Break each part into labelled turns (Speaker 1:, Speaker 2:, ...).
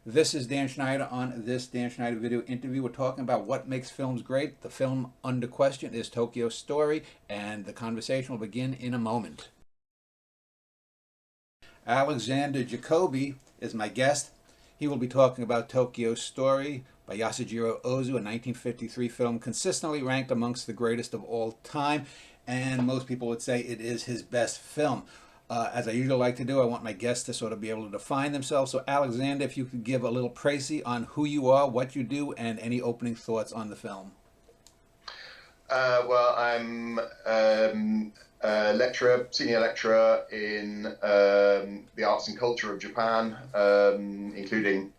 Speaker 1: This is Dan Schneider. On this Dan Schneider video interview, we're talking about what makes films great. The film under question is Tokyo Story, and the conversation will begin in a moment. Alexander Jacobi is my guest. He will be talking about Tokyo Story by Yasujiro Ozu, a 1953 film consistently ranked amongst the greatest of all time, and most people would say it is his best film. As I usually like to do, I want my guests to sort of be able to define themselves. So, Alexander, if you could give a little précis on who you are, what you do, and any opening thoughts on the film.
Speaker 2: Well, I'm a lecturer, senior lecturer in the arts and culture of Japan, including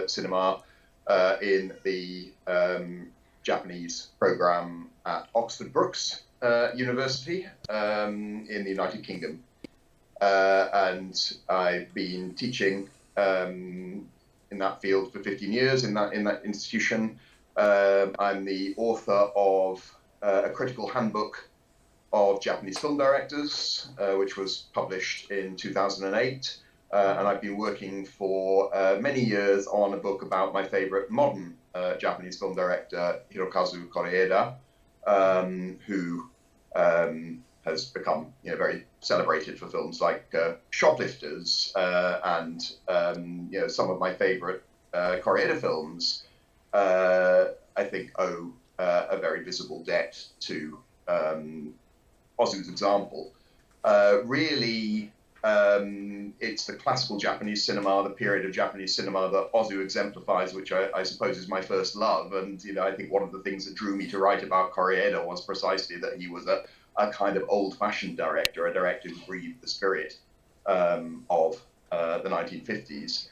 Speaker 2: cinema, in the Japanese program at Oxford Brookes University in the United Kingdom. And I've been teaching in that field for 15 years in that institution. I'm the author of a critical handbook of Japanese film directors, which was published in 2008. And I've been working for many years on a book about my favorite modern Japanese film director, Hirokazu Koreeda, who has become very celebrated for films like Shoplifters and some of my favorite Koreeda films. I think owe a very visible debt to Ozu's example. Really, it's the classical Japanese cinema, the period of Japanese cinema that Ozu exemplifies, which I suppose is my first love. And I think one of the things that drew me to write about Koreeda was precisely that he was a kind of old-fashioned director, a director who breathed the spirit of the 1950s,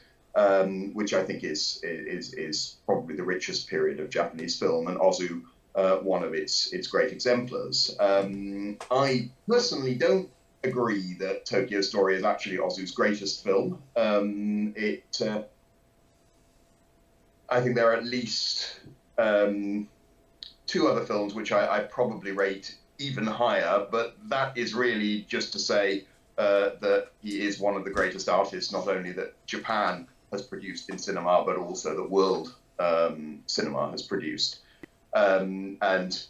Speaker 2: which I think is probably the richest period of Japanese film, and Ozu one of its great exemplars. I personally don't agree that Tokyo Story is actually Ozu's greatest film. I think there are at least two other films which I probably rate even higher, but that is really just to say that he is one of the greatest artists, not only that Japan has produced in cinema, but also the world cinema has produced. And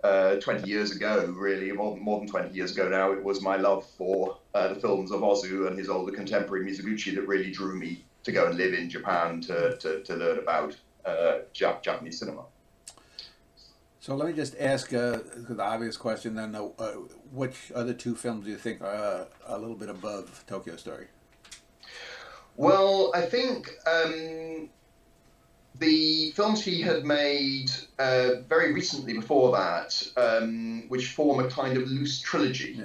Speaker 2: 20 years ago, really, more than 20 years ago now, it was my love for the films of Ozu and his older contemporary Mizoguchi that really drew me to go and live in Japan to learn about Japanese cinema.
Speaker 1: So let me just ask the obvious question then, which other two films do you think are a little bit above Tokyo Story?
Speaker 2: Well, I think the films he had made very recently before that, which form a kind of loose trilogy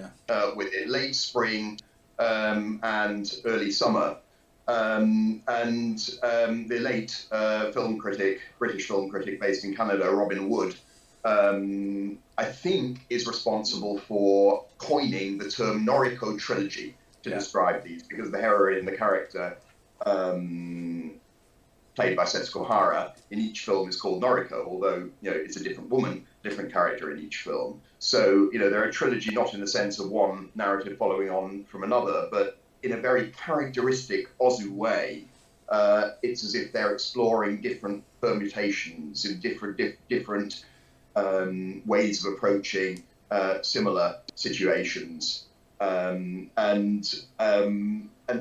Speaker 2: with it, Late Spring and Early Summer. And the late British film critic based in Canada, Robin Wood, I think is responsible for coining the term Noriko trilogy to describe these, because the heroine, the character played by Setsuko Hara in each film is called Noriko, although it's a different woman, different character in each film. So they're a trilogy not in the sense of one narrative following on from another, but in a very characteristic Ozu way. It's as if they're exploring different permutations in different ways of approaching similar situations, and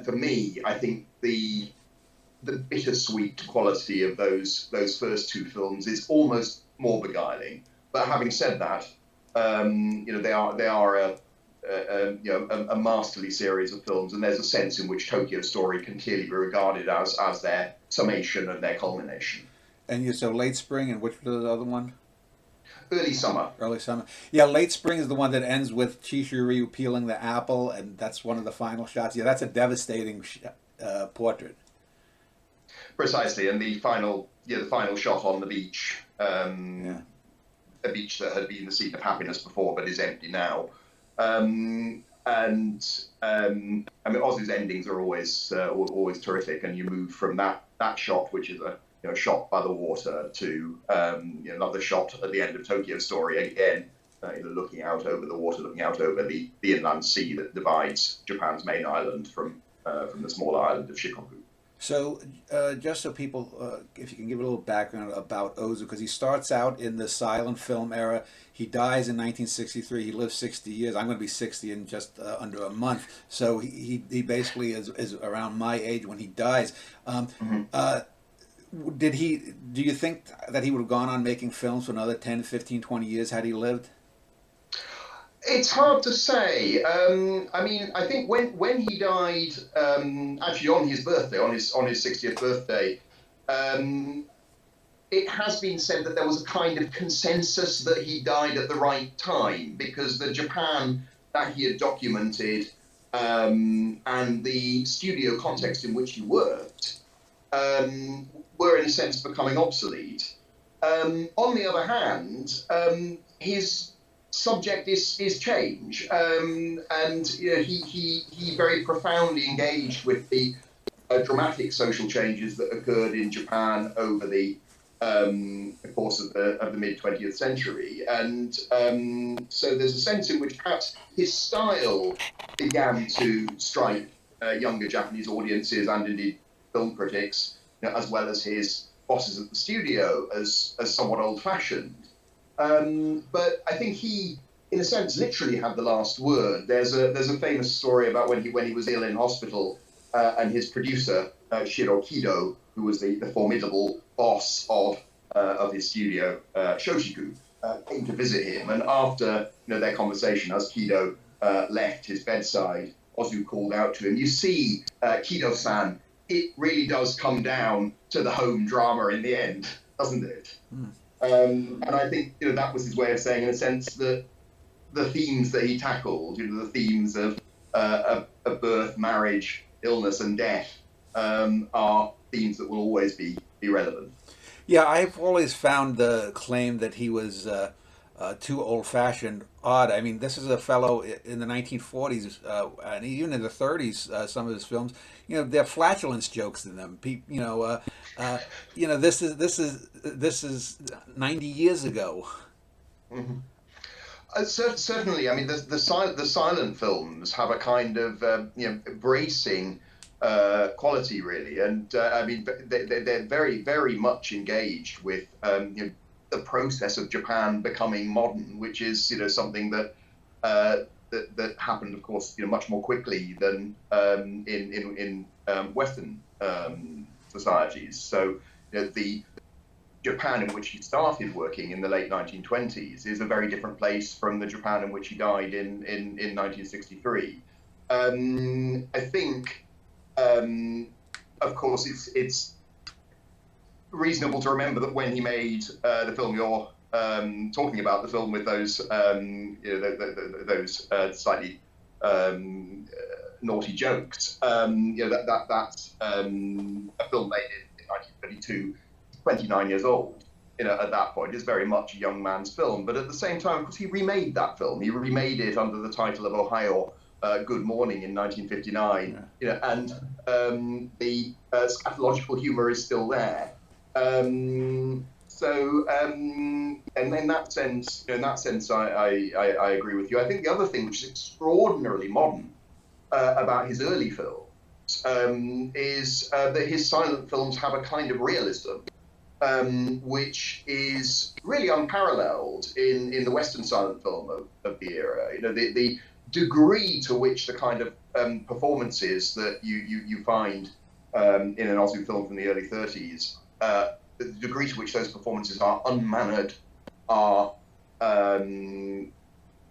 Speaker 2: for me, I think the bittersweet quality of those first two films is almost more beguiling. But having said that, they are a masterly series of films, and there's a sense in which Tokyo Story can clearly be regarded as their summation and their culmination.
Speaker 1: And so Late Spring, and which was the other one?
Speaker 2: Early Summer.
Speaker 1: Early Summer. Yeah, Late Spring is the one that ends with Chishiryu peeling the apple, and that's one of the final shots. Yeah, that's a devastating portrait.
Speaker 2: Precisely, and the final shot on the beach, a beach that had been the scene of happiness before but is empty now. I mean, Ozu's endings are always terrific, and you move from that shot, which is a shot by the water, to another shot at the end of Tokyo Story, again looking out over the water, looking out over the inland sea that divides Japan's main island from the smaller island of Shikoku.
Speaker 1: So, just so people, if you can give a little background about Ozu, because he starts out in the silent film era. He dies in 1963. He lives 60 years. I'm going to be 60 in just under a month. So he basically is around my age when he dies.
Speaker 2: Mhm.
Speaker 1: Uh, do you think that he would have gone on making films for another 10, 15, 20 years had he lived?
Speaker 2: It's hard to say. I mean, I think when he died, actually on his birthday, on his 60th birthday, um, it has been said that there was a kind of consensus that he died at the right time because the Japan that he had documented and the studio context in which he worked were, in a sense, becoming obsolete. On the other hand, his subject is change, and you know, he very profoundly engaged with the dramatic social changes that occurred in Japan over the course of the mid 20th century, and so there's a sense in which perhaps his style began to strike younger Japanese audiences and indeed film critics, you know, as well as his bosses at the studio, as somewhat old-fashioned. But I think he, in a sense, literally had the last word. There's a famous story about when he was ill in hospital, and his producer Shiro Kido, who was the formidable boss of his studio, Shoshiku, came to visit him, and after their conversation, as Kido left his bedside, Ozu called out to him, "You see, Kido-san, it really does come down to the home drama in the end, doesn't it?"
Speaker 1: Hmm.
Speaker 2: And I think that was his way of saying, in a sense, that the themes that he tackled, the themes of birth, marriage, illness, and death, are themes that will always be relevant.
Speaker 1: Yeah, I've always found the claim that he was too old-fashioned odd. I mean, this is a fellow in the 1940s and even in the 30s. Some of his films, there are flatulence jokes in them. Uh, this is 90 years ago.
Speaker 2: Mhm. Certainly, I mean, the silent films have a kind of bracing quality, really, and I mean, they're very, very much engaged with the process of Japan becoming modern, which is something that happened, of course, much more quickly than in Western societies. So the Japan in which he started working in the late 1920s is a very different place from the Japan in which he died in 1963. I think, um, of course, it's reasonable to remember that when he made the film you're talking about, the film with those those slightly naughty jokes, that's a film made in 1932, 29 years old. At that point, is very much a young man's film. But at the same time, of course, he remade that film. He remade it under the title of Ohio Good Morning in 1959.
Speaker 1: Yeah.
Speaker 2: And the scatological humor is still there. And in that sense, I agree with you. I think the other thing which is extraordinarily modern about his early films is that his silent films have a kind of realism which is really unparalleled in the Western silent film of the era. The degree to which the kind of performances that you find in an Ozu film from the early 30s, the degree to which those performances are unmannered, are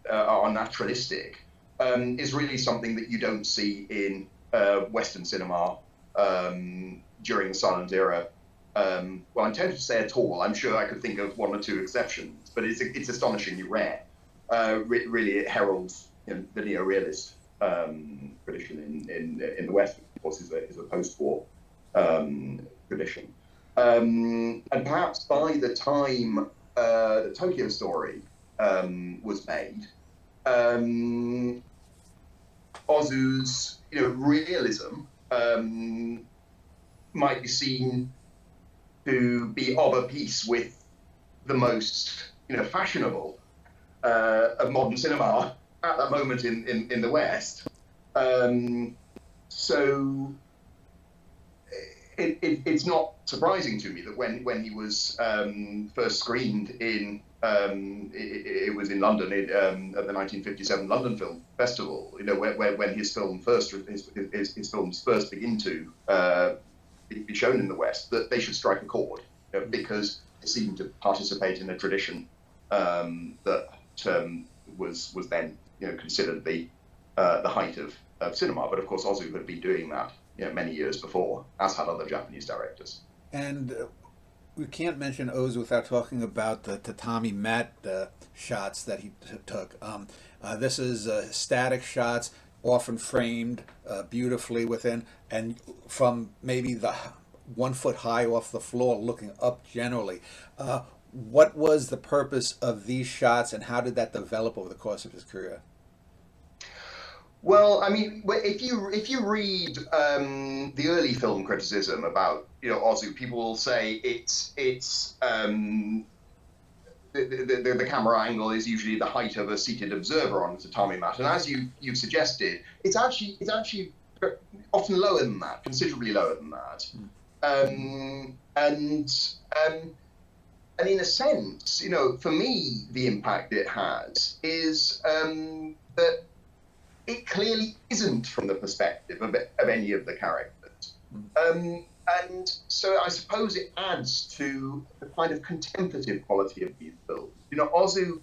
Speaker 2: naturalistic, is really something that you don't see in Western cinema during the silent era. Well, I'm tempted to say at all. I'm sure I could think of one or two exceptions, but it's astonishingly rare. Really, it heralds the neo-realist tradition in the West, which of course is a post-war tradition. And perhaps by the time the Tokyo Story was made, Ozu's realism might be seen to be of a piece with the most fashionable of modern cinema at that moment in the West. So it's not surprising to me that when he was first screened in it was in London at the 1957 London Film Festival. When his films first begin to be shown in the West, that they should strike a chord, because they seem to participate in a tradition that was then considered the height of cinema. But of course, Ozu had been doing that many years before, as had other Japanese directors.
Speaker 1: And we can't mention Ozu without talking about the tatami mat shots that he took. This is static shots, often framed beautifully within, and from maybe the 1 foot high off the floor, looking up generally. What was the purpose of these shots, and how did that develop over the course of his career?
Speaker 2: Well, I mean, if you read the early film criticism about Ozu, people will say the camera angle is usually the height of a seated observer on a tatami mat, and as you've suggested, it's actually often lower than that, considerably lower than that, and in a sense, for me, the impact it has is that it clearly isn't from the perspective of any of the characters. And so I suppose it adds to the kind of contemplative quality of these films. Ozu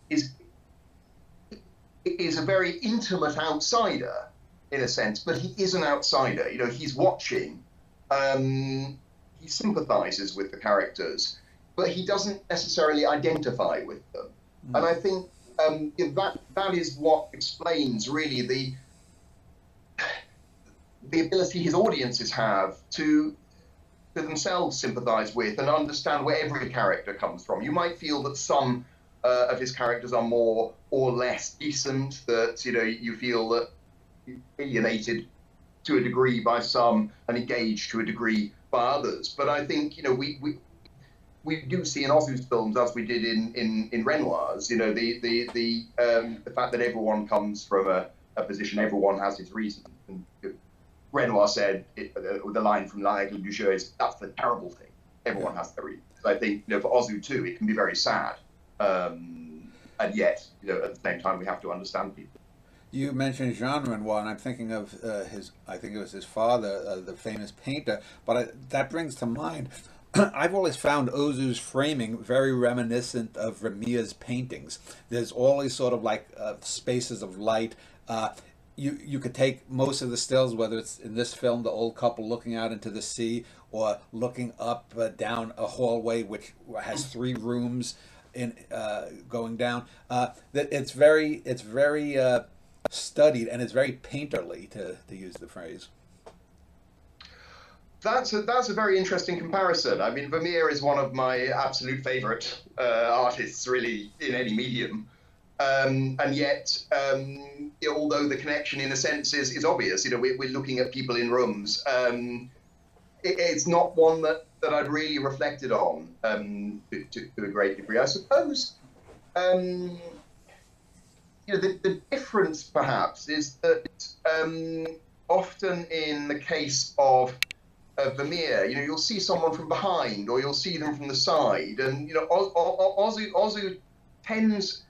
Speaker 2: is a very intimate outsider, in a sense, but he is an outsider. He's watching, he sympathizes with the characters, but he doesn't necessarily identify with them. And I think that is what explains really the ability his audiences have to themselves sympathize with and understand where every character comes from. You might feel that some of his characters are more or less decent, that you feel that you're alienated to a degree by some and engaged to a degree by others. But I think we do see in Ozu's films, as we did in Renoir's, the fact that everyone comes from a position, everyone has his reason. And Renoir said, the line from L'Aigle du Jeu is, that's the terrible thing. Everyone has their reason. So I think, for Ozu too, it can be very sad. And yet, at the same time, we have to understand people.
Speaker 1: You mentioned Jean Renoir, and I'm thinking of I think it was his father, the famous painter, but that brings to mind, I've always found Ozu's framing very reminiscent of Vermeer's paintings. There's always sort of like spaces of light. You could take most of the stills, whether it's in this film, the old couple looking out into the sea, or looking up down a hallway which has 3 rooms in going down. That it's very studied, and it's very painterly, to use the phrase.
Speaker 2: That's a very interesting comparison. I mean, Vermeer is one of my absolute favorite artists, really, in any medium. And yet, although the connection, in a sense, is obvious, we're looking at people in rooms. It's not one that I'd really reflected on to a great degree. I suppose, the difference, perhaps, is that often in the case of Vermeer, you'll see someone from behind, or you'll see them from the side, and Ozu tends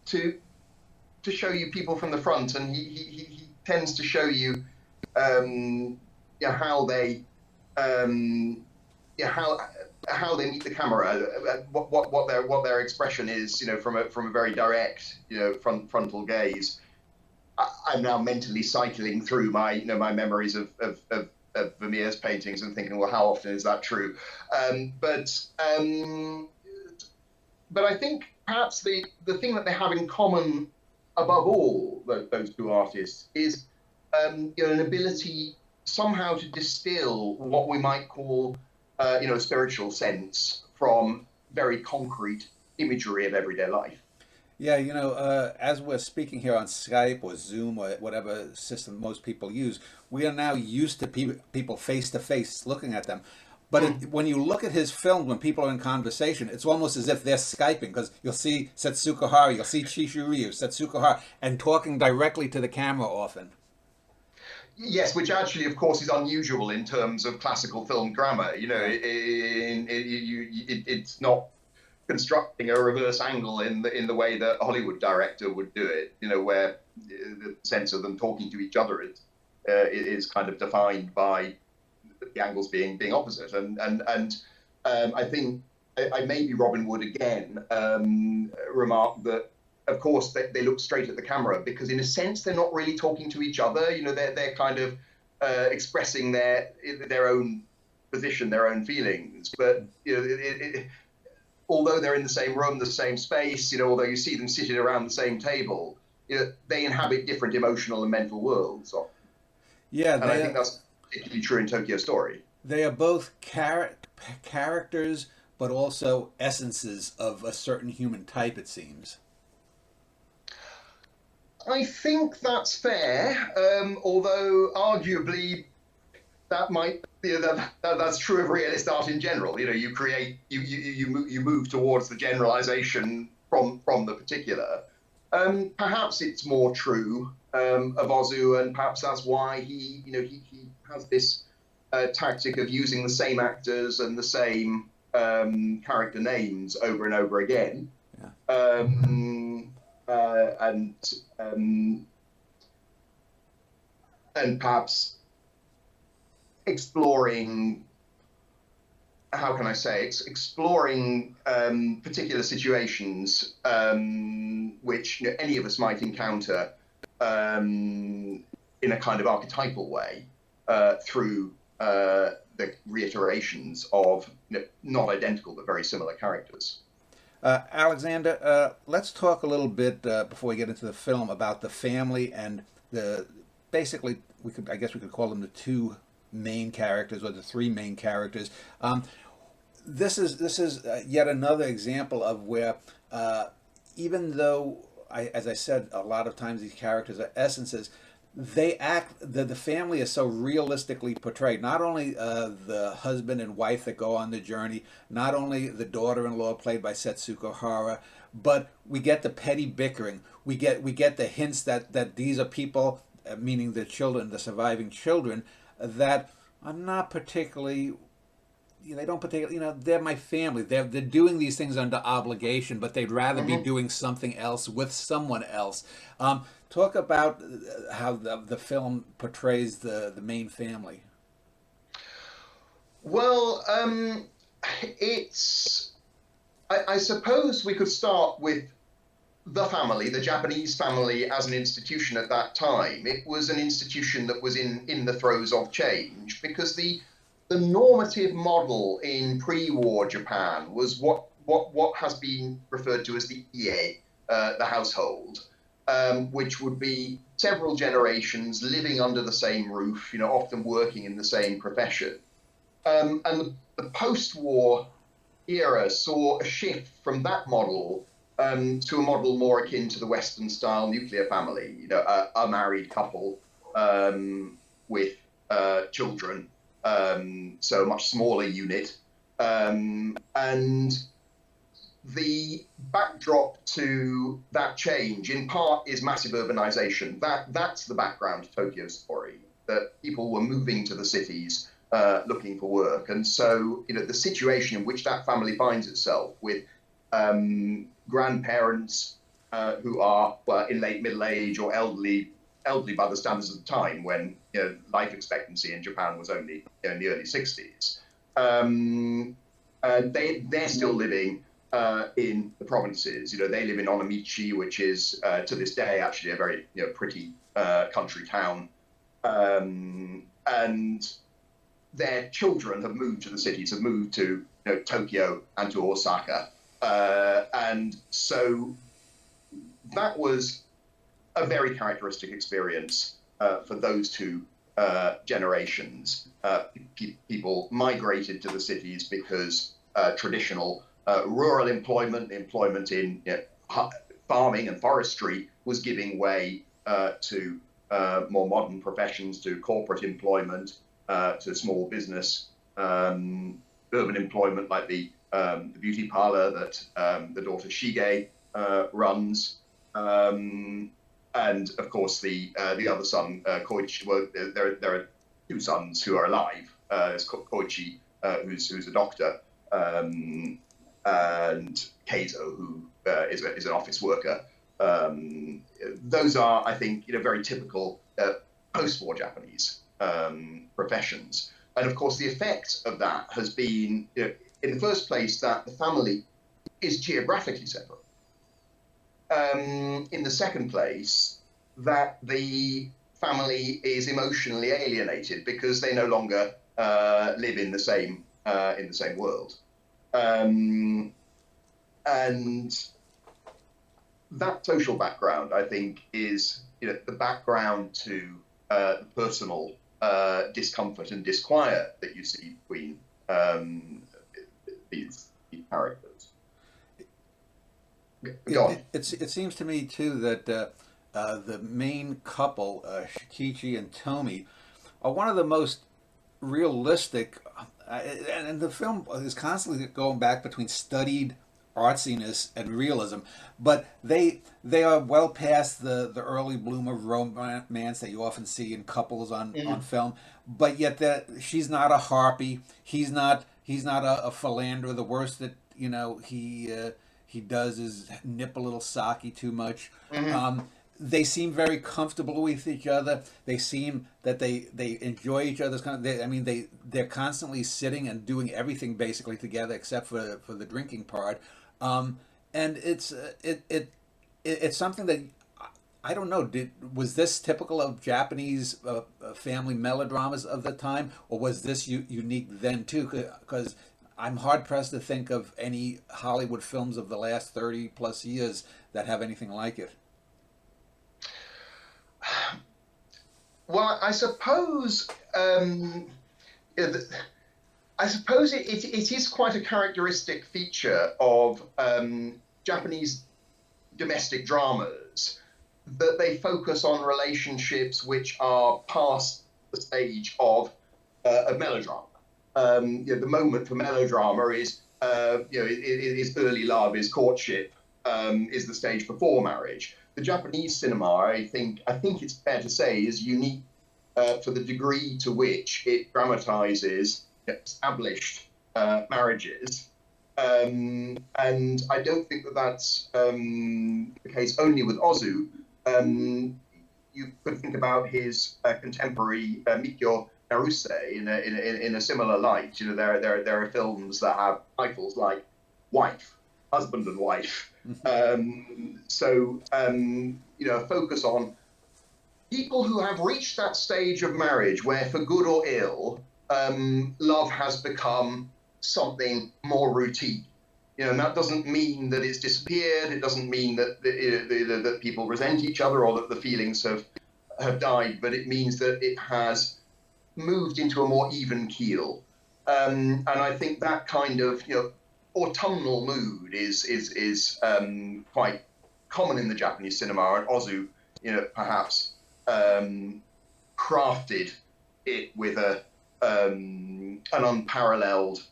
Speaker 2: to show you people from the front, and he tends to show you how they how they meet the camera, what their expression is, from a very direct frontal gaze. I'm now mentally cycling through my memories of Vermeer's paintings and thinking, well, how often is that true? But I think perhaps the thing that they have in common above all, those 2 artists, is an ability somehow to distill what we might call a spiritual sense from very concrete imagery of everyday life.
Speaker 1: Yeah, as we're speaking here on Skype or Zoom or whatever system most people use, we are now used to people face to face looking at them. But when you look at his films, when people are in conversation, it's almost as if they're Skyping, because you'll see Setsuko Hara, you'll see Chishiryu, Setsuko Hara, and talking directly to the camera often.
Speaker 2: Yes, which actually, of course, is unusual in terms of classical film grammar. It's not constructing a reverse angle in the way that a Hollywood director would do it. Where the sense of them talking to each other is kind of defined by the angles being opposite. And I think I maybe Robin Wood again remarked that, of course, they look straight at the camera because, in a sense, they're not really talking to each other. They're kind of expressing their own position, their own feelings. But although they're in the same room, the same space, although you see them sitting around the same table, they inhabit different emotional and mental worlds.
Speaker 1: Yeah,
Speaker 2: and I think that's particularly true in Tokyo Story.
Speaker 1: they are both characters, but also essences of a certain human type, it seems.
Speaker 2: I think that's fair, although arguably that might that's true of realist art in general. You create you move towards the generalization from the particular. Perhaps it's more true of Ozu, and perhaps that's why he has this tactic of using the same actors and the same character names over and over again.
Speaker 1: Yeah.
Speaker 2: And perhaps exploring, how can I say, exploring particular situations which any of us might encounter in a kind of archetypal way through the reiterations of not identical but very similar characters.
Speaker 1: Alexander, let's talk a little bit before we get into the film about the family and basically I guess we could call them the two main characters or the three main characters. This is yet another example of where even though as I said, a lot of times these characters are essences. They act. The family is so realistically portrayed. Not only the husband and wife that go on the journey, not only the daughter-in-law played by Setsuko Hara, but we get the petty bickering. We get the hints that these are people, meaning the children, the surviving children, that are not particularly. They don't particularly. They're my family. They're doing these things under obligation, but they'd rather be doing something else with someone else. Talk about how the film portrays the main family.
Speaker 2: Well, I suppose we could start with the family, the Japanese family as an institution at that time. It was an institution that was in the throes of change because the normative model in pre-war Japan was what has been referred to as the ie, the household. Which would be several generations living under the same roof, often working in the same profession. And the post-war era saw a shift from that model to a model more akin to the Western-style nuclear family, a married couple with children, so a much smaller unit. And the backdrop to that change, in part, is massive urbanization. That's the background to Tokyo Story, that people were moving to the cities looking for work. And so, the situation in which that family finds itself with grandparents who are in late middle age or elderly by the standards of the time, when life expectancy in Japan was only in the early 60s. They're still living in the provinces. They live in Onomichi, which is to this day actually a very pretty country town, and their children have moved to the cities, have moved to Tokyo and to Osaka, and so that was a very characteristic experience for those two generations. People migrated to the cities because traditional rural employment in farming and forestry was giving way to more modern professions, to corporate employment, to small business, urban employment like the beauty parlor that the daughter Shige runs. And of course, the other son, Koichi. Well, there are two sons who are alive. There's Koichi, who's a doctor, and Keizo, who is an office worker. Those are, I think, very typical post-war Japanese professions. And of course, the effect of that has been, in the first place, that the family is geographically separate. In the second place, that the family is emotionally alienated because they no longer live in the same world, and that social background, I think, is the background to the personal discomfort and disquiet that you see between these characters.
Speaker 1: It seems to me too that the main couple, Shikichi and Tomi, are one of the most realistic, and the film is constantly going back between studied artsiness and realism, but they are well past the early bloom of romance that you often see in couples on film. But yet that she's not a harpy, he's not a philanderer. The worst that he does is nip a little sake too much. They seem very comfortable with each other. They seem that they enjoy each other's they're constantly sitting and doing everything basically together except for the drinking part. And it's something that I don't know. Was this typical of Japanese family melodramas of the time, or was this unique then too? Because I'm hard pressed to think of any Hollywood films of the last 30 plus years that have anything like it.
Speaker 2: Well, I suppose it is quite a characteristic feature of Japanese domestic dramas that they focus on relationships which are past the stage of melodrama. The moment for melodrama is is early love, is courtship, is the stage before marriage. The Japanese cinema, I think it's fair to say, is unique for the degree to which it dramatizes established marriages. And I don't think that's the case only with Ozu. You could think about his contemporary Mikio Naruse in a similar light. There are films that have titles like Wife, Husband and Wife. Focus on people who have reached that stage of marriage where, for good or ill, love has become something more routine. And that doesn't mean that it's disappeared. It doesn't mean that that people resent each other or that the feelings have died. But it means that it has moved into a more even keel. And I think that kind of autumnal mood is quite common in the Japanese cinema, and Ozu, perhaps crafted it with an unparalleled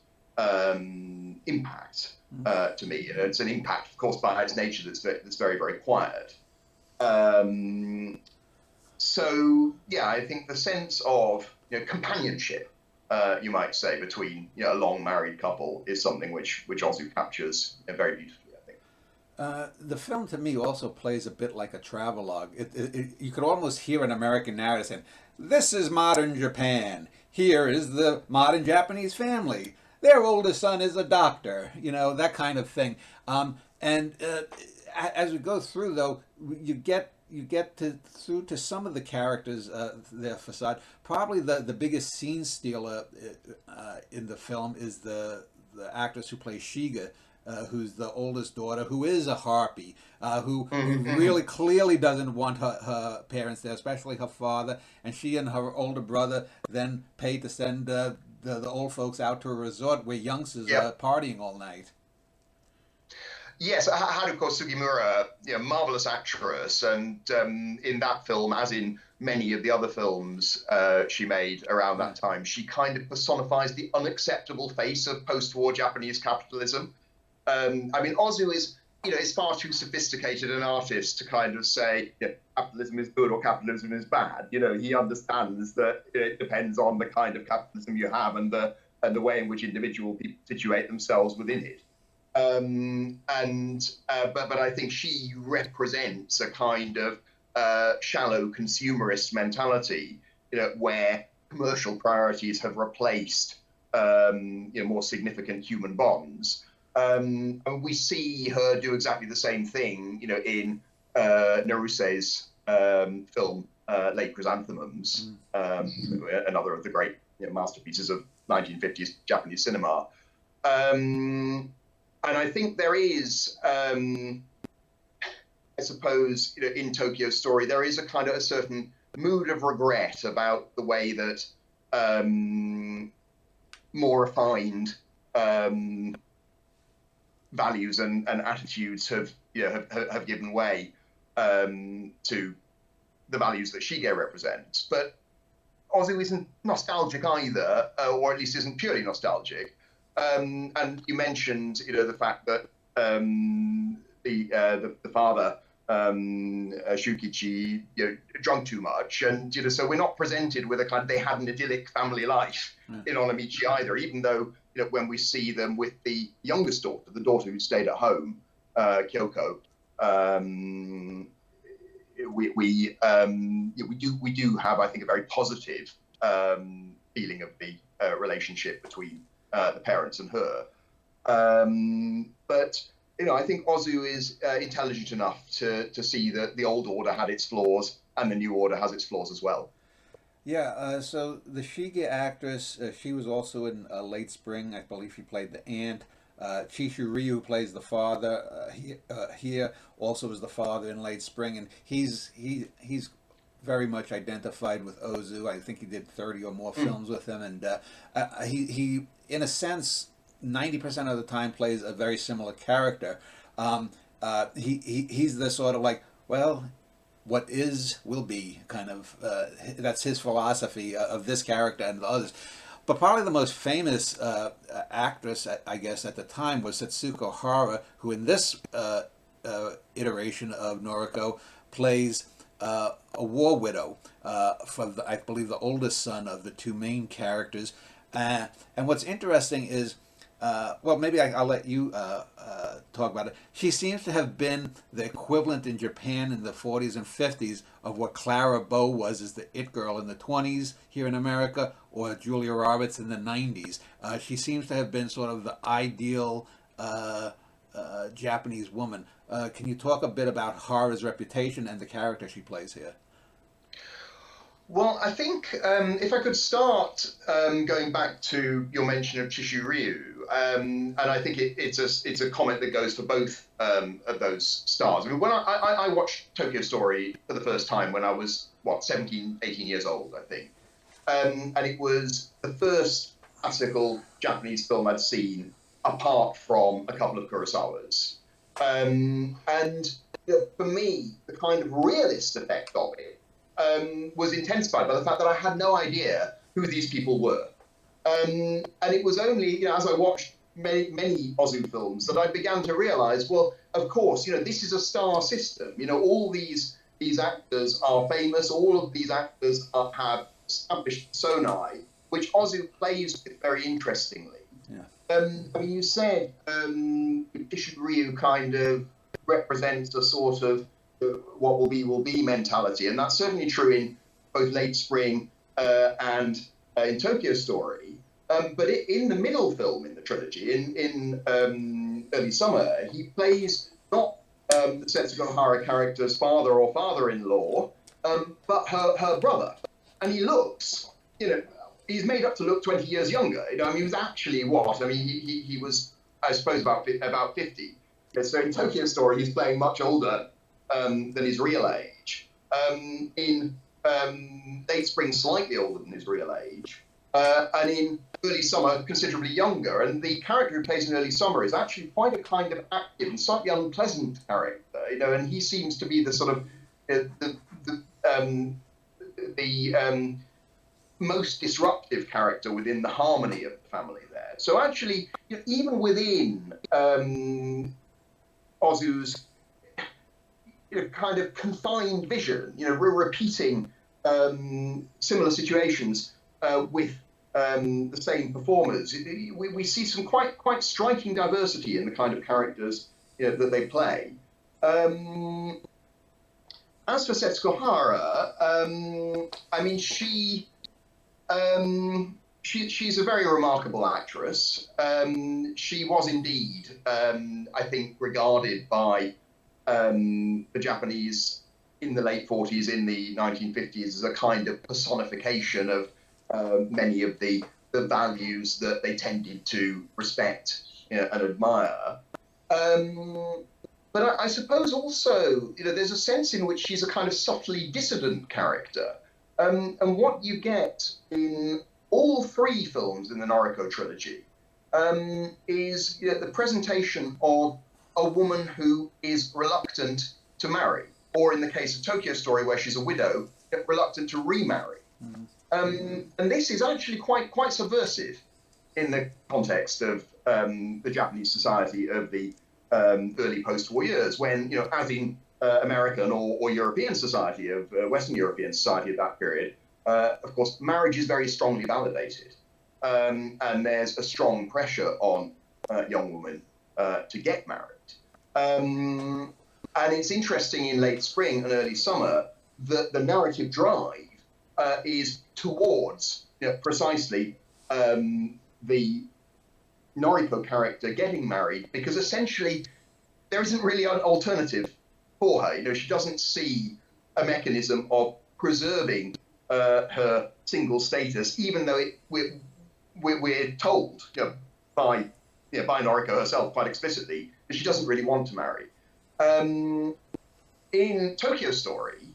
Speaker 2: impact to me. It's an impact, of course, by its nature that's very, very quiet. I think the sense of companionship, you might say, between a long married couple is something which Ozu captures very beautifully, I think.
Speaker 1: The film to me also plays a bit like a travelogue. You could almost hear an American narrator saying, "This is modern Japan. Here is the modern Japanese family. Their oldest son is a doctor," that kind of thing. As we go through, though, you get through to some of the characters, their facade. Probably the biggest scene stealer in the film is the actress who plays Shiga, who's the oldest daughter, who is a harpy, who really clearly doesn't want her parents there, especially her father. And she and her older brother then pay to send the old folks out to a resort where youngsters are partying all night.
Speaker 2: Yes, Haruko Sugimura, marvelous actress, and in that film, as in many of the other films she made around that time, she kind of personifies the unacceptable face of post-war Japanese capitalism. Ozu it's far too sophisticated an artist to kind of say capitalism is good or capitalism is bad. He understands that it depends on the kind of capitalism you have and the way in which individual people situate themselves within it. But I think she represents a kind of shallow consumerist mentality, where commercial priorities have replaced more significant human bonds. And we see her do exactly the same thing, in Naruse's film Late Chrysanthemums, another of the great masterpieces of 1950s Japanese cinema. And I think there is, I suppose, in Tokyo Story, there is a certain mood of regret about the way that more refined values and attitudes have given way to the values that Shige represents. But Ozu isn't nostalgic either, or at least isn't purely nostalgic. And you mentioned, the fact that the father, Shukichi, drunk too much, and so we're not presented with they had an idyllic family life in Onamichi either. Even though when we see them with the youngest daughter, the daughter who stayed at home, Kyoko, we do have, I think, a very positive feeling of the relationship between the parents and her. But I think Ozu is intelligent enough to see that the old order had its flaws and the new order has its flaws as well.
Speaker 1: Yeah, so the Shige actress, she was also in Late Spring. I believe she played the aunt. Chishu Ryu plays the father here, also is the father in Late Spring, and he's very much identified with Ozu. I think he did 30 or more films with him, and he in a sense 90% of the time plays a very similar character. He's the sort of what is will be kind of, that's his philosophy of this character and the others. But probably the most famous actress, I guess, at the time was Setsuko Hara, who in this iteration of Noriko plays a war widow for, I believe, the oldest son of the two main characters. And what's interesting is, maybe I'll let you talk about it. She seems to have been the equivalent in Japan in the 40s and 50s of what Clara Bow was as the it girl in the 20s here in America, or Julia Roberts in the 90s. She seems to have been sort of the ideal Japanese woman. Can you talk a bit about Hara's reputation and the character she plays here?
Speaker 2: Well, I think if I could start going back to your mention of Chishu Ryu, and I think it's a comment that goes for both of those stars. I mean, when I watched Tokyo Story for the first time when I was, 17, 18 years old, I think. And it was the first classical Japanese film I'd seen, apart from a couple of Kurosawas. And for me, the kind of realist effect of it was intensified by the fact that I had no idea who these people were. And it was only, as I watched many Ozu films that I began to realize, well, of course, this is a star system. All these actors are famous. All of these actors have established personae, which Ozu plays with very interestingly. Yeah. I mean, you said Kishu Ryu kind of represents a sort of what will be mentality, and that's certainly true in both Late Spring and in Tokyo Story. But in the middle film in the trilogy, in Early Summer, he plays not the Setsuko Hara character's father or father-in-law, but her brother. And he looks, he's made up to look 20 years younger. He was actually what? I mean, he was, I suppose, about 50. So in Tokyo Story, he's playing much older than his real age. In Late Spring, slightly older than his real age. And in Early Summer, considerably younger. And the character who plays in Early Summer is actually quite a kind of active and slightly unpleasant character, and he seems to be the sort of the most disruptive character within the harmony of the family there. So actually, even within Ozu's kind of confined vision, repeating similar situations with the same performers. We see some quite striking diversity in the kind of characters that they play. As for Setsuko Hara, I mean, she's a very remarkable actress. She was indeed, I think, regarded by the Japanese in the late 40s, in the 1950s, as a kind of personification of many of the values that they tended to respect and admire. But I suppose also, there's a sense in which she's a kind of subtly dissident character. And what you get in all three films in the Noriko trilogy is the presentation of a woman who is reluctant to marry, or in the case of Tokyo Story, where she's a widow, reluctant to remarry. And this is actually quite subversive in the context of the Japanese society of the early post-war years, when, as in American or European society, of Western European society of that period, of course, marriage is very strongly validated. And there's a strong pressure on young women to get married. And it's interesting in late spring and early summer that the narrative drive is towards precisely the Noriko character getting married, because essentially there isn't really an alternative for her. She doesn't see a mechanism of preserving her single status, even though we're told by Noriko herself quite explicitly that she doesn't really want to marry. In Tokyo Story,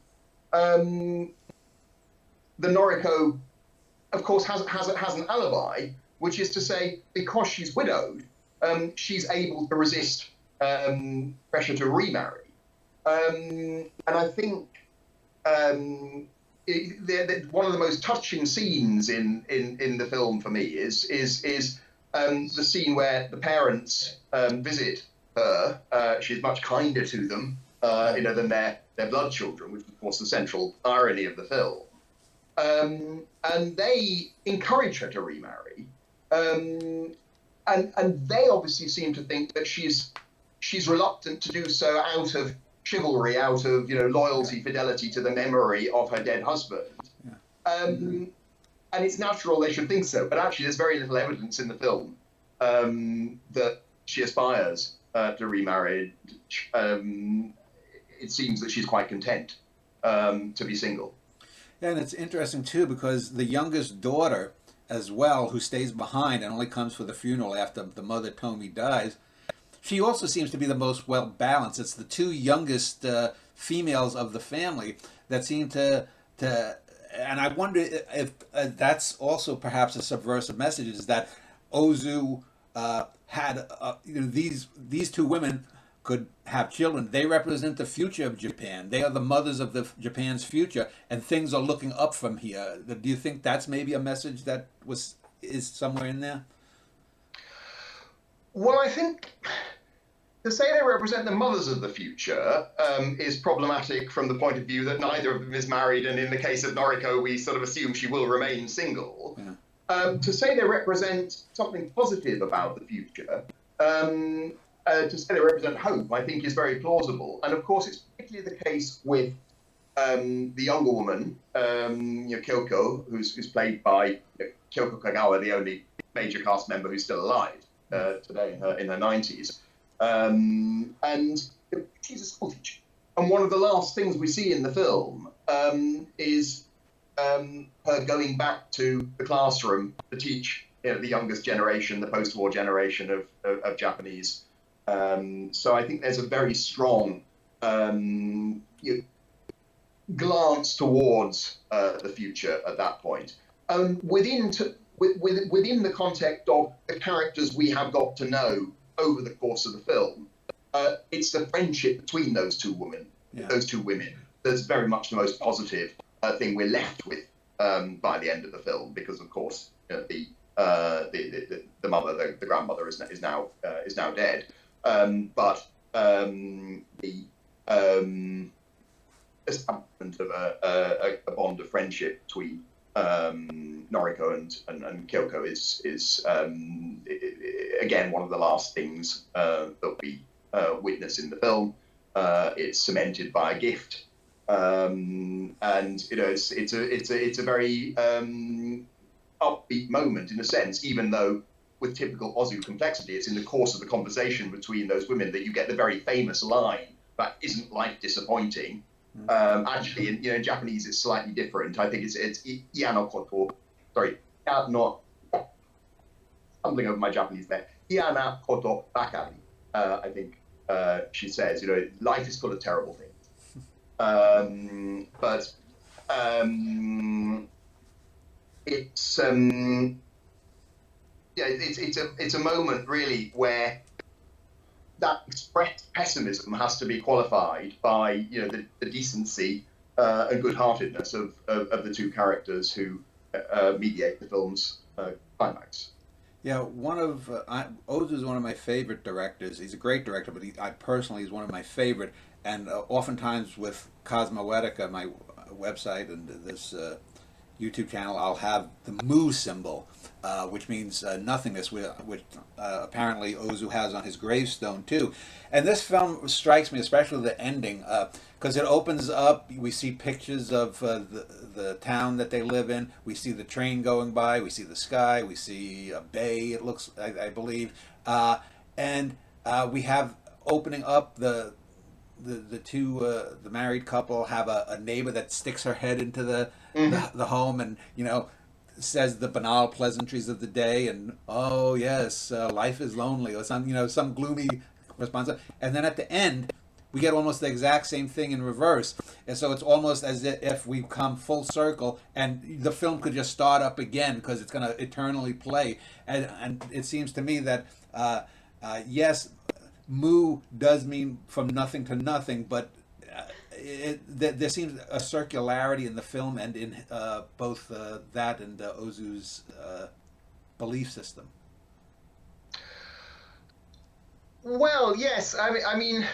Speaker 2: the Noriko, of course, has an alibi, which is to say, because she's widowed, she's able to resist pressure to remarry. And I think one of the most touching scenes in the film for me is the scene where the parents visit her. She's much kinder to them, than their blood children, which is, of course, the central irony of the film. And they encourage her to remarry. And they obviously seem to think that she's reluctant to do so out of chivalry, out of loyalty, fidelity to the memory of her dead husband. And it's natural they should think so, but actually there's very little evidence in the film that she aspires to remarry. It seems that she's quite content to be single.
Speaker 1: Yeah, and it's interesting too, because the youngest daughter as well, who stays behind and only comes for the funeral after the mother Tomi dies, she also seems to be the most well balanced. It's the two youngest females of the family that seem to and I wonder if that's also perhaps a subversive message, is that Ozu had these two women could have children. They represent the future of Japan. They are the mothers of Japan's future, and things are looking up from here. Do you think that's maybe a message that is somewhere in there?
Speaker 2: Well, I think to say they represent the mothers of the future is problematic from the point of view that neither of them is married, and in the case of Noriko, we sort of assume she will remain single. Yeah. To say they represent something positive about the future, to say they represent hope, I think, is very plausible. And of course, it's particularly the case with the younger woman, Kyoko, who's played by Kyoko Kagawa, the only major cast member who's still alive today in her 90s. And she's a school teacher. And one of the last things we see in the film is her going back to the classroom to teach the youngest generation, the post-war generation of Japanese. So I think there's a very strong glance towards the future at that point. Within the context of the characters we have got to know over the course of the film, it's the friendship between those two women, that's very much the most positive thing we're left with by the end of the film, because of course the mother, the grandmother, is now dead. But the establishment of a bond of friendship between Noriko and Kyoko is again one of the last things that we witness in the film. It's cemented by a gift, and it's a very upbeat moment in a sense, even though with typical Ozu complexity, it's in the course of the conversation between those women that you get the very famous line that isn't life disappointing. Actually, in Japanese, it's slightly different. I think it's Iano Koto. Sorry, not stumbling over my Japanese there. Iana Koto Bakari. I think she says, life is full of terrible things. But it's a moment really where that expressed pessimism has to be qualified by the decency and good-heartedness of the two characters who mediate the film's climax.
Speaker 1: Yeah, Ozu is one of my favorite directors. He's a great director, but I personally is one of my favorite. And oftentimes with Cosmoetica, my website and this YouTube channel, I'll have the Mu symbol, which means nothingness, which apparently Ozu has on his gravestone too. And this film strikes me, especially the ending, because it opens up. We see pictures of the town that they live in. We see the train going by. We see the sky. We see a bay. It looks, I believe, and we have opening up the married couple have a neighbor that sticks her head into the home and says the banal pleasantries of the day and oh yes, life is lonely, or some gloomy response, and then at the end we get almost the exact same thing in reverse, and so it's almost as if we've come full circle and the film could just start up again because it's going to eternally play, and it seems to me that yes, Mu does mean from nothing to nothing, but there seems a circularity in the film and in both that and Ozu's belief system.
Speaker 2: Well, yes. I mean,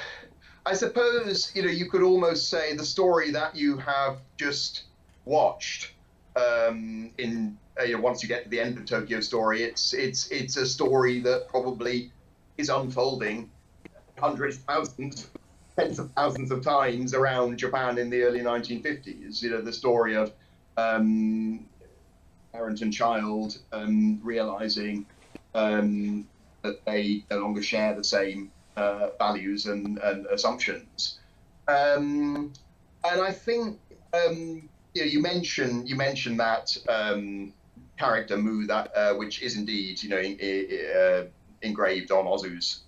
Speaker 2: I suppose you could almost say the story that you have just watched once you get to the end of Tokyo Story, it's a story that probably is unfolding hundreds, thousands, tens of thousands of times around Japan in the early 1950s. The story of parent and child realizing that they no longer share the same values and assumptions. And I think you mentioned that character Mu, that which is indeed engraved on Ozu's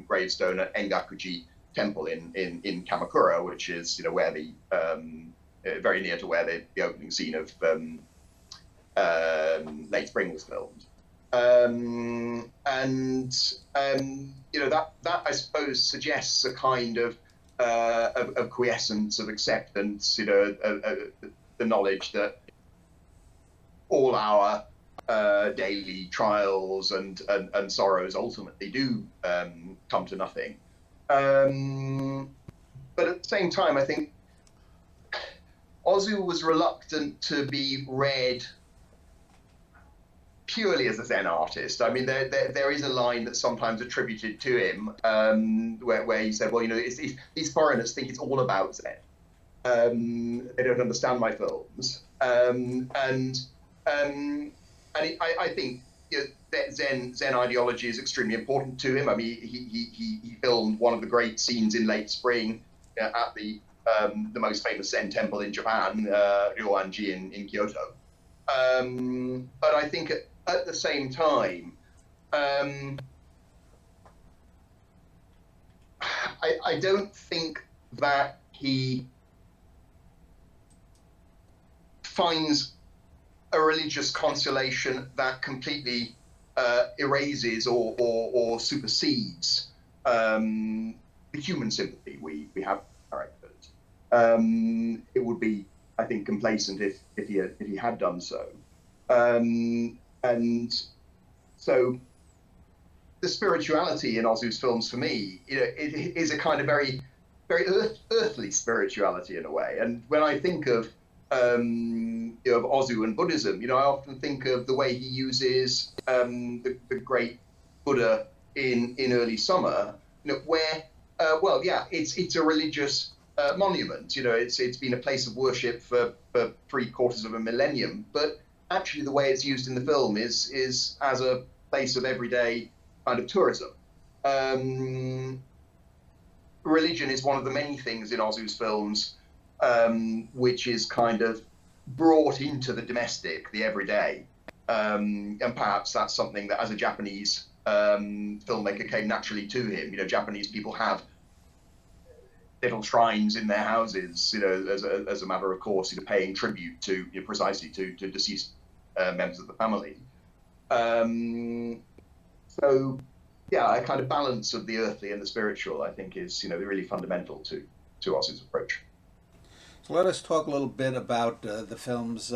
Speaker 2: gravestone at Engakuji Temple in Kamakura, which is where the very near to where the opening scene of Late Spring was filmed, and that I suppose suggests a kind of quiescence, of acceptance, the knowledge that all our daily trials and sorrows ultimately do come to nothing. But at the same time, I think Ozu was reluctant to be read purely as a Zen artist. I mean, there is a line that's sometimes attributed to him where he said, well, these foreigners think it's all about Zen. They don't understand my films. I think that Zen ideology is extremely important to him. I mean, he filmed one of the great scenes in Late Spring at the most famous Zen temple in Japan, Ryoanji in Kyoto. But I think at the same time, I don't think that he finds a religious consolation that completely erases or supersedes the human sympathy we have for characters. It would be, I think, complacent if he had done so. And so the spirituality in Ozu's films for me, it is a kind of very earthly spirituality in a way. And when I think of of Ozu and Buddhism, I often think of the way he uses the great Buddha in Early Summer, where it's a religious monument. It's been a place of worship for 3/4 of a millennium, but actually the way it's used in the film is as a place of everyday kind of tourism. Religion is one of the many things in Ozu's films which is kind of brought into the domestic, the everyday. And perhaps that's something that as a Japanese filmmaker came naturally to him. Japanese people have little shrines in their houses, as a matter of course, paying tribute to precisely to deceased members of the family. So yeah, a kind of balance of the earthly and the spiritual, I think, is really fundamental to Ozu's approach.
Speaker 1: So let us talk a little bit about the film's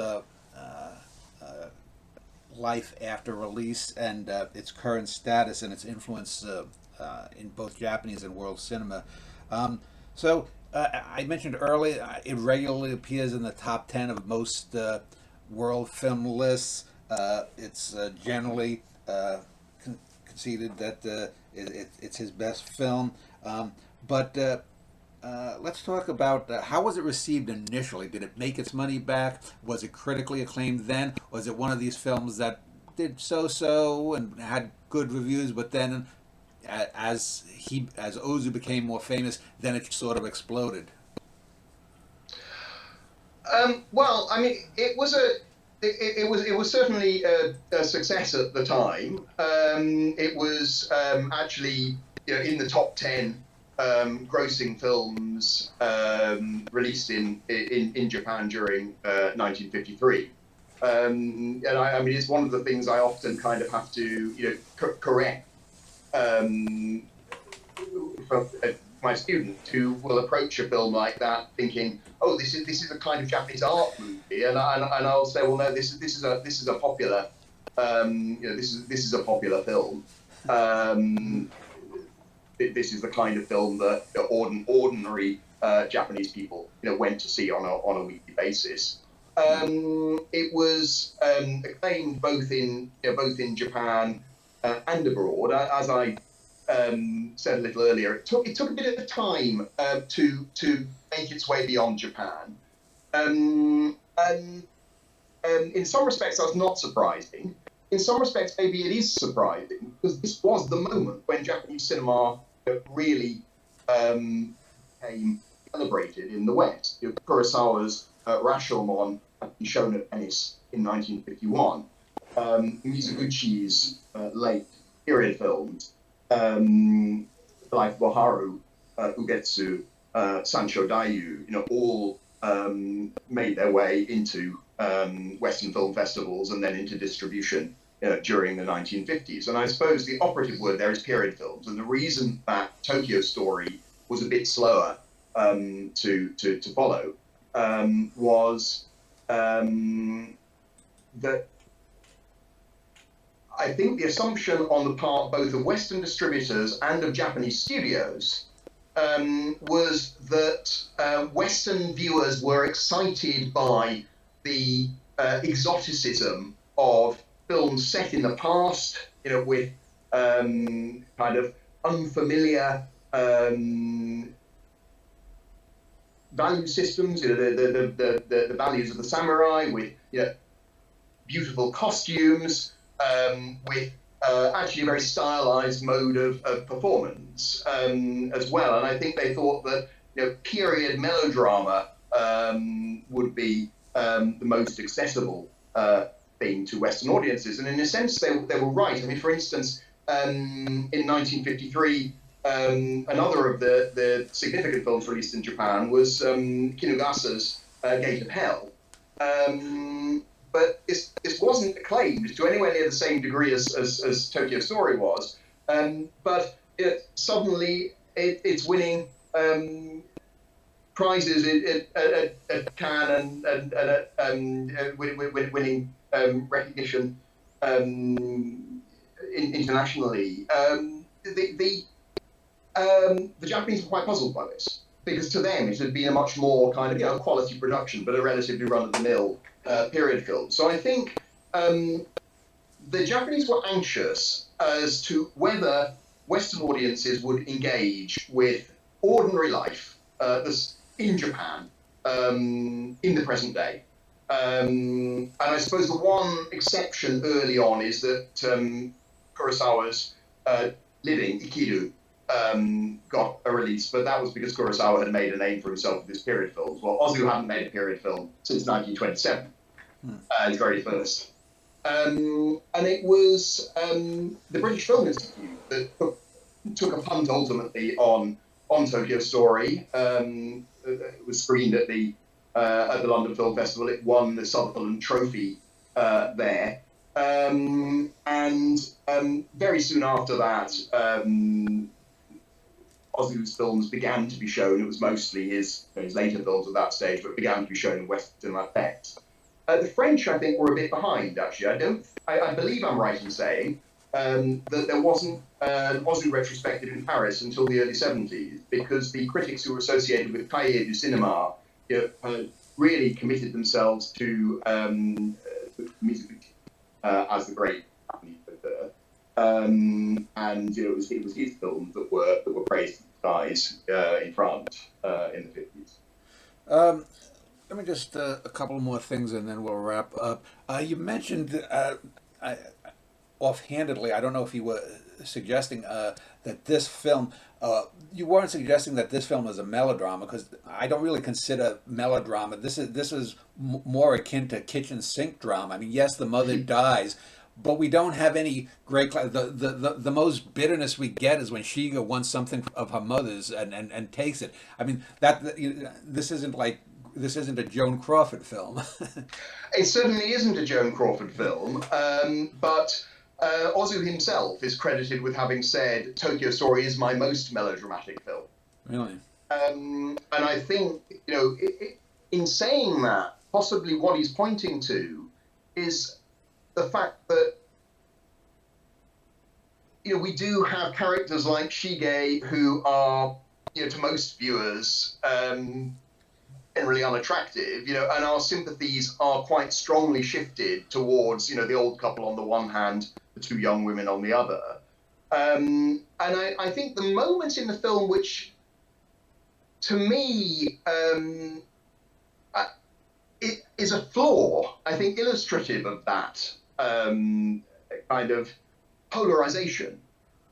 Speaker 1: life after release and its current status and its influence in both Japanese and world cinema. So I mentioned earlier, it regularly appears in the top 10 of most world film lists. It's generally conceded that it's his best film. But let's talk about how was it received initially? Did it make its money back? Was it critically acclaimed then? Was it one of these films that did so-so and had good reviews, but then as Ozu became more famous, then it sort of exploded?
Speaker 2: Well, I mean, it was certainly a success at the time. It was actually in the top 10 grossing films released in Japan during 1953. And I mean, it's one of the things I often kind of have to correct for my students who will approach a film like that thinking, oh, this is a kind of Japanese art movie, and I'll say, well, no, this is a popular this is a popular film. This is the kind of film that ordinary Japanese people went to see on a weekly basis. It was acclaimed both in Japan and abroad. As I said a little earlier, it took a bit of time to make its way beyond Japan. And in some respects, that's not surprising. In some respects, maybe it is surprising, because this was the moment when Japanese cinema really became celebrated in the West. Kurosawa's Rashomon had been shown at Venice in 1951. Mizoguchi's late period films, like Boharu, Ugetsu, Sancho Dayu, all made their way into Western film festivals and then into distribution during the 1950s. And I suppose the operative word there is period films. And the reason that Tokyo Story was a bit slower to follow was that I think the assumption on the part both of Western distributors and of Japanese studios was that Western viewers were excited by the exoticism of films set in the past, with kind of unfamiliar value systems, the values of the samurai, with beautiful costumes, with actually a very stylized mode of performance as well. And I think they thought that period melodrama would be the most accessible thing to Western audiences. And in a sense, they were right. I mean, for instance, in 1953, another of the significant films released in Japan was Kinugasa's Gate of Hell. But this wasn't acclaimed to anywhere near the same degree as Tokyo Story was. But suddenly it's winning prizes at Cannes and winning recognition internationally, the Japanese were quite puzzled by this, because to them it had been a much more kind of, quality production, but a relatively run-of-the-mill period film. So I think the Japanese were anxious as to whether Western audiences would engage with ordinary life in Japan in the present day. And I suppose the one exception early on is that Kurosawa's living, Ikiru, got a release, but that was because Kurosawa had made a name for himself with his period films. Well, Ozu hadn't made a period film since 1927, his very first. And it was the British Film Institute that took a punt ultimately on Tokyo Story. It was screened at the London Film Festival. It won the Sutherland Trophy there. And very soon after that, Ozu's films began to be shown. It was mostly his later films at that stage, but began to be shown in Western effects. The French, I think, were a bit behind, actually. I believe I'm right in saying that there wasn't an Ozu retrospective in Paris until the early 70s, because the critics who were associated with Cahiers du Cinéma really committed themselves to music as the great Japanese prefer. And it was his films that were praised to the skies in France in the 50s.
Speaker 1: Let me just a couple more things, and then we'll wrap up. You mentioned offhandedly, I don't know if you were suggesting that this film, you weren't suggesting that this film is a melodrama, because I don't really consider melodrama. This is more akin to kitchen sink drama. I mean, yes, the mother dies, but we don't have any great. The most bitterness we get is when Shiga wants something of her mother's and takes it. I mean, this isn't a Joan Crawford film.
Speaker 2: It certainly isn't a Joan Crawford film, but Ozu himself is credited with having said, Tokyo Story is my most melodramatic film.
Speaker 1: Really?
Speaker 2: And I think, in saying that, possibly what he's pointing to is the fact that, we do have characters like Shige who are, to most viewers, generally unattractive, and our sympathies are quite strongly shifted towards, the old couple on the one hand, the two young women on the other. And I think the moment in the film which, to me, it is a flaw, I think, illustrative of that kind of polarization,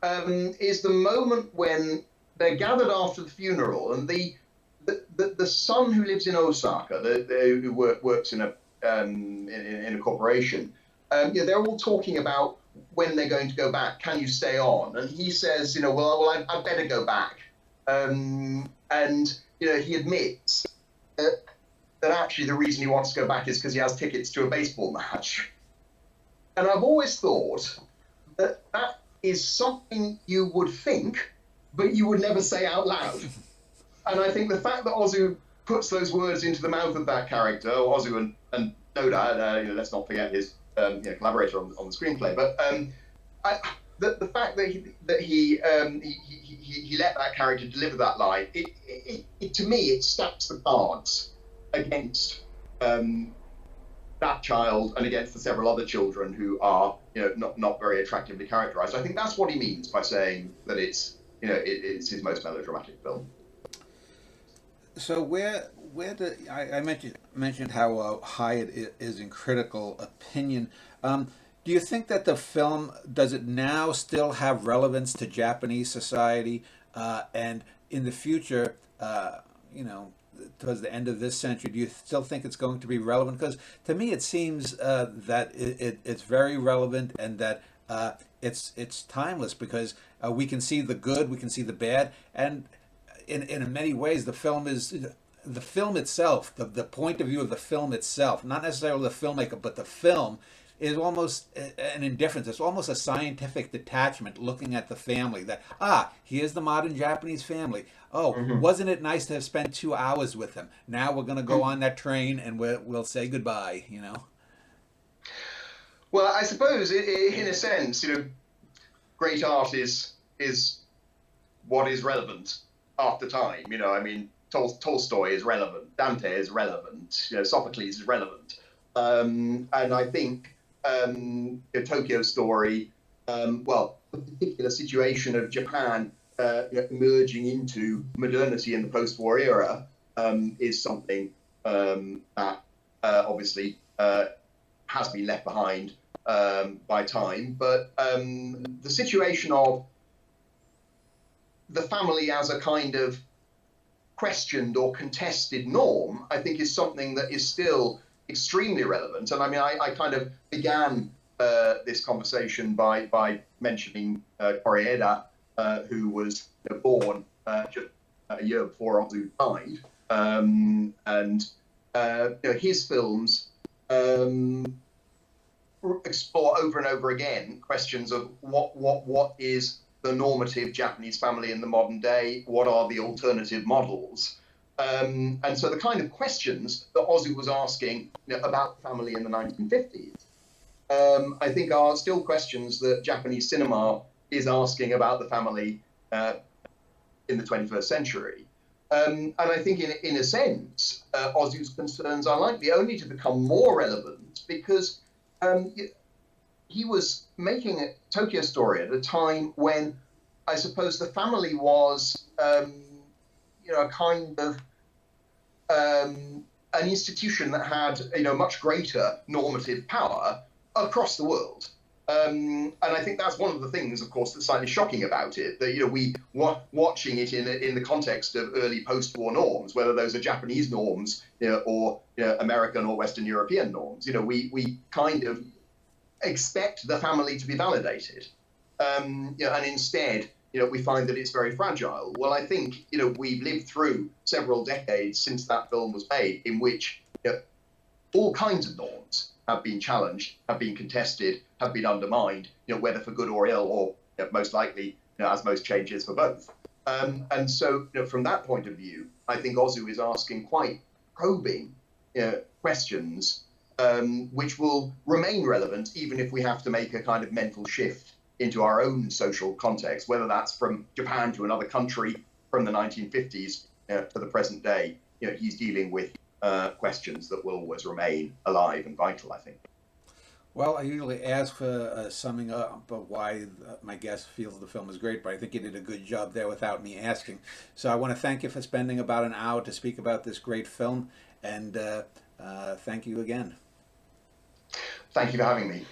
Speaker 2: is the moment when they're gathered after the funeral, and the son who lives in Osaka, who works in a corporation, they're all talking about when they're going to go back. Can you stay on? And he says, well, I'd better go back. And he admits that actually the reason he wants to go back is because he has tickets to a baseball match. And I've always thought that is something you would think, but you would never say out loud. And I think the fact that Ozu puts those words into the mouth of that character, Ozu and Noda, let's not forget his collaborator on the screenplay, but the fact that he let that character deliver that line, it to me, it stacks the cards against that child and against the several other children who are not very attractively characterized. I think that's what he means by saying that it's his most melodramatic film.
Speaker 1: So I mentioned how high it is in critical opinion. Do you think that the film, does it now still have relevance to Japanese society, and in the future, towards the end of this century, do you still think it's going to be relevant? Because to me, it seems that it's very relevant, and that it's timeless, because we can see the good, we can see the bad, and in many ways, the film itself, the point of view of the film itself, not necessarily the filmmaker, but the film, is almost an indifference. It's almost a scientific detachment, looking at the family, that, here's the modern Japanese family. Wasn't it nice to have spent 2 hours with them? Now we're going to go on that train and we'll say goodbye,
Speaker 2: Well, I suppose, in a sense, great art is what is relevant after time. You know, I mean, Tolstoy is relevant, Dante is relevant, you know, Sophocles is relevant, and I think the Tokyo Story, well, the particular situation of Japan you know, emerging into modernity in the post-war era is something that obviously has been left behind by time. But the situation of the family as a kind of questioned or contested norm, I think, is something that is still extremely relevant. And I mean, I kind of began this conversation by mentioning Koreeda, who was born just a year before Ozu died. And you know, his films explore over and over again questions of what is the normative Japanese family in the modern day, what are the alternative models, and so the kind of questions that Ozu was asking, you know, about family in the 1950s, I think are still questions that Japanese cinema is asking about the family in the 21st century. And I think in a sense, Ozu's concerns are likely only to become more relevant because he was making a Tokyo Story at a time when I suppose the family was, you know, a kind of an institution that had, you know, much greater normative power across the world. And I think that's one of the things, of course, that's slightly shocking about it, that, you know, we watching it in the context of early post-war norms, whether those are Japanese norms, you know, or, you know, American or Western European norms, you know, we kind of expect the family to be validated, you know, and instead, you know, we find that it's very fragile. Well, I think, you know, we've lived through several decades since that film was made in which, you know, all kinds of norms have been challenged, have been contested, have been undermined, you know, whether for good or ill, or, you know, most likely, you know, as most changes for both. And so, you know, from that point of view, I think Ozu is asking quite probing, you know, questions, which will remain relevant even if we have to make a kind of mental shift into our own social context, whether that's from Japan to another country from the 1950s to the present day. You know, he's dealing with questions that will always remain alive and vital, I think.
Speaker 1: Well, I usually ask for a summing up of why my guest feels the film is great, but I think you did a good job there without me asking. So I want to thank you for spending about an hour to speak about this great film, and thank you again.
Speaker 2: Thank you for having me.